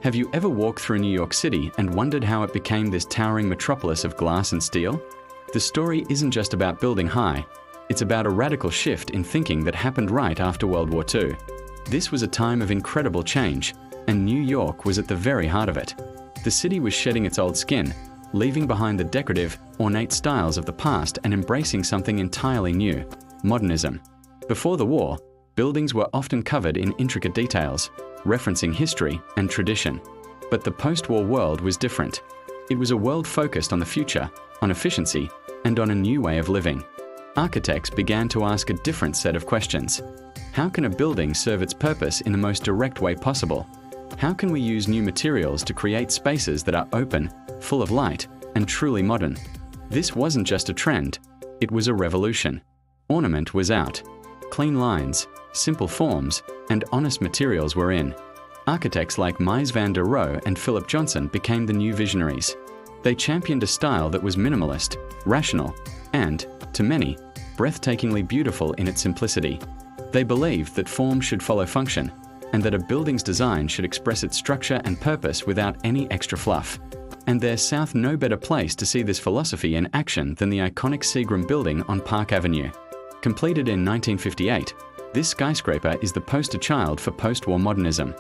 Have you ever walked through New York City and wondered how it became this towering metropolis of glass and steel? The story isn't just about building high, it's about a radical shift in thinking that happened right after World War II. This was a time of incredible change, and New York was at the very heart of it. The city was shedding its old skin, leaving behind the decorative, ornate styles of the past and embracing something entirely new: modernism. Before the war, buildings were often covered in intricate details, referencing history and tradition. But the post-war world was different. It was a world focused on the future, on efficiency, and on a new way of living. Architects began to ask a different set of questions. How can a building serve its purpose in the most direct way possible? How can we use new materials to create spaces that are open, full of light, and truly modern? This wasn't just a trend, it was a revolution. Ornament was out. Clean lines, simple forms, and honest materials were in. Architects like Mies van der Rohe and Philip Johnson became the new visionaries. They championed a style that was minimalist, rational, and, to many, breathtakingly beautiful in its simplicity. They believed that form should follow function, and that a building's design should express its structure and purpose without any extra fluff. And there's South no better place to see this philosophy in action than the iconic Seagram building on Park Avenue. Completed in 1958, this skyscraper is the poster child for post-war modernism.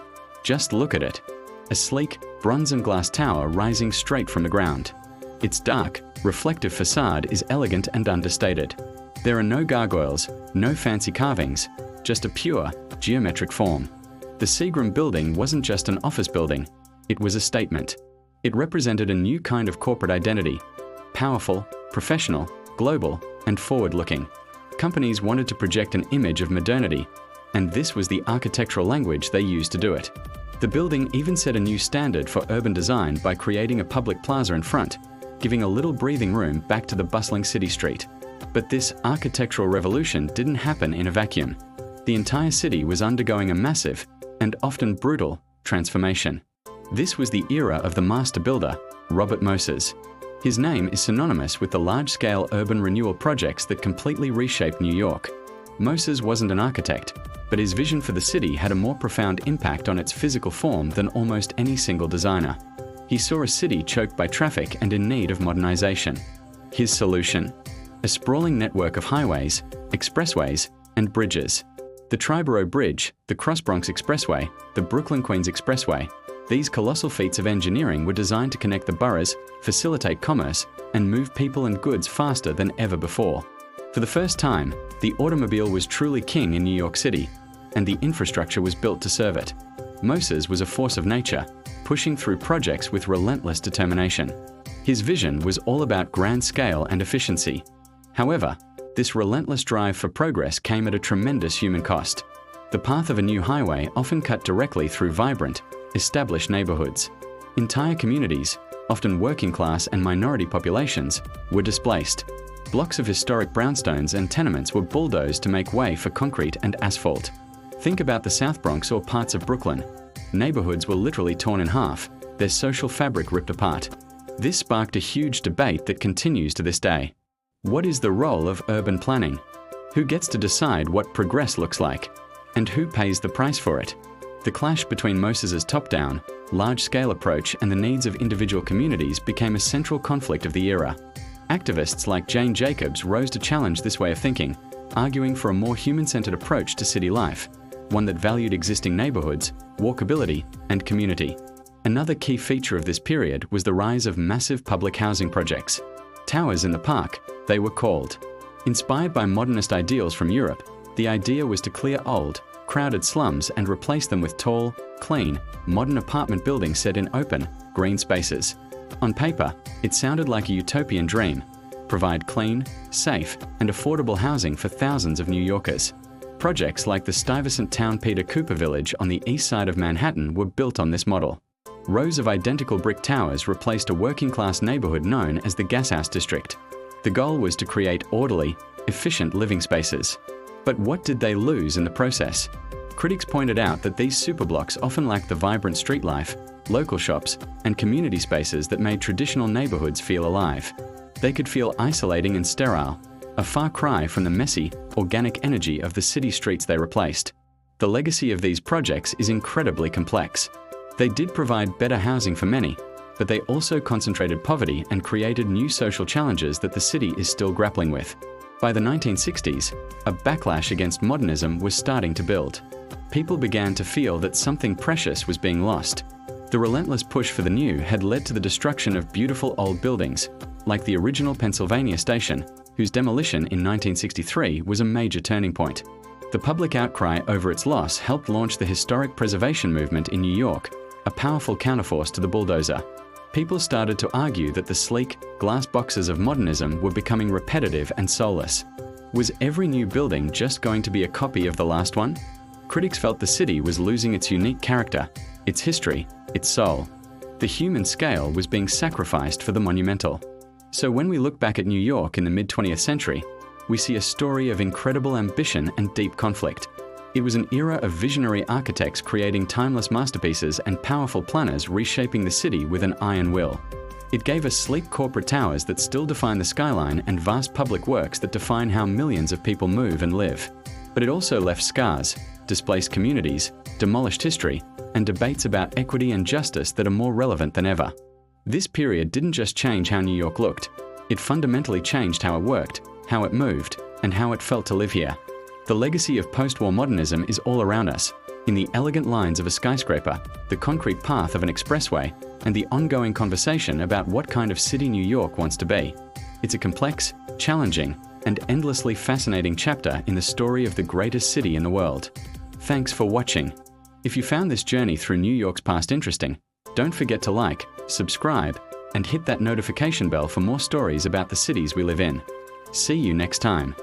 Just look at it. A sleek, bronze and glass tower rising straight from the ground. Its dark, reflective facade is elegant and understated. There are no gargoyles, no fancy carvings, just a pure, geometric form. The Seagram building wasn't just an office building, it was a statement. It represented a new kind of corporate identity: powerful, professional, global, and forward-looking. Companies wanted to project an image of modernity, and this was the architectural language they used to do it. The building even set a new standard for urban design by creating a public plaza in front, giving a little breathing room back to the bustling city street. But this architectural revolution didn't happen in a vacuum. The entire city was undergoing a massive, and often brutal, transformation. This was the era of the master builder, Robert Moses. His name is synonymous with the large-scale urban renewal projects that completely reshaped New York. Moses wasn't an architect, but his vision for the city had a more profound impact on its physical form than almost any single designer. He saw a city choked by traffic and in need of modernization. His solution? A sprawling network of highways, expressways, and bridges. The Triborough Bridge, the Cross Bronx Expressway, the Brooklyn-Queens Expressway. These colossal feats of engineering were designed to connect the boroughs, facilitate commerce, and move people and goods faster than ever before. For the first time, the automobile was truly king in New York City, and the infrastructure was built to serve it. Moses was a force of nature, pushing through projects with relentless determination. His vision was all about grand scale and efficiency. However, this relentless drive for progress came at a tremendous human cost. The path of a new highway often cut directly through vibrant, established neighborhoods. Entire communities, often working class and minority populations, were displaced. Blocks of historic brownstones and tenements were bulldozed to make way for concrete and asphalt. Think about the South Bronx or parts of Brooklyn. Neighborhoods were literally torn in half, their social fabric ripped apart. This sparked a huge debate that continues to this day. What is the role of urban planning? Who gets to decide what progress looks like? And who pays the price for it? The clash between Moses's top-down, large-scale approach and the needs of individual communities became a central conflict of the era. Activists like Jane Jacobs rose to challenge this way of thinking, arguing for a more human-centered approach to city life, one that valued existing neighborhoods, walkability, and community. Another key feature of this period was the rise of massive public housing projects. Towers in the park, they were called. Inspired by modernist ideals from Europe, the idea was to clear old, crowded slums and replace them with tall, clean, modern apartment buildings set in open, green spaces. On paper, it sounded like a utopian dream: provide clean, safe, and affordable housing for thousands of New Yorkers. Projects like the Stuyvesant Town Peter Cooper Village on the east side of Manhattan were built on this model. Rows of identical brick towers replaced a working-class neighborhood known as the Gashouse District. The goal was to create orderly, efficient living spaces. But what did they lose in the process? Critics pointed out that these superblocks often lacked the vibrant street life, local shops, and community spaces that made traditional neighborhoods feel alive. They could feel isolating and sterile, a far cry from the messy, organic energy of the city streets they replaced. The legacy of these projects is incredibly complex. They did provide better housing for many, but they also concentrated poverty and created new social challenges that the city is still grappling with. By the 1960s, a backlash against modernism was starting to build. People began to feel that something precious was being lost. The relentless push for the new had led to the destruction of beautiful old buildings, like the original Pennsylvania station, whose demolition in 1963 was a major turning point. The public outcry over its loss helped launch the historic preservation movement in New York, a powerful counterforce to the bulldozer. People started to argue that the sleek, glass boxes of modernism were becoming repetitive and soulless. Was every new building just going to be a copy of the last one? Critics felt the city was losing its unique character, its history, its soul. The human scale was being sacrificed for the monumental. So when we look back at New York in the mid-20th century, we see a story of incredible ambition and deep conflict. It was an era of visionary architects creating timeless masterpieces and powerful planners reshaping the city with an iron will. It gave us sleek corporate towers that still define the skyline and vast public works that define how millions of people move and live. But it also left scars, displaced communities, demolished history, and debates about equity and justice that are more relevant than ever. This period didn't just change how New York looked, it fundamentally changed how it worked, how it moved, and how it felt to live here. The legacy of post-war modernism is all around us, in the elegant lines of a skyscraper, the concrete path of an expressway, and the ongoing conversation about what kind of city New York wants to be. It's a complex, challenging, and endlessly fascinating chapter in the story of the greatest city in the world. Thanks for watching. If you found this journey through New York's past interesting, don't forget to like, subscribe, and hit that notification bell for more stories about the cities we live in. See you next time.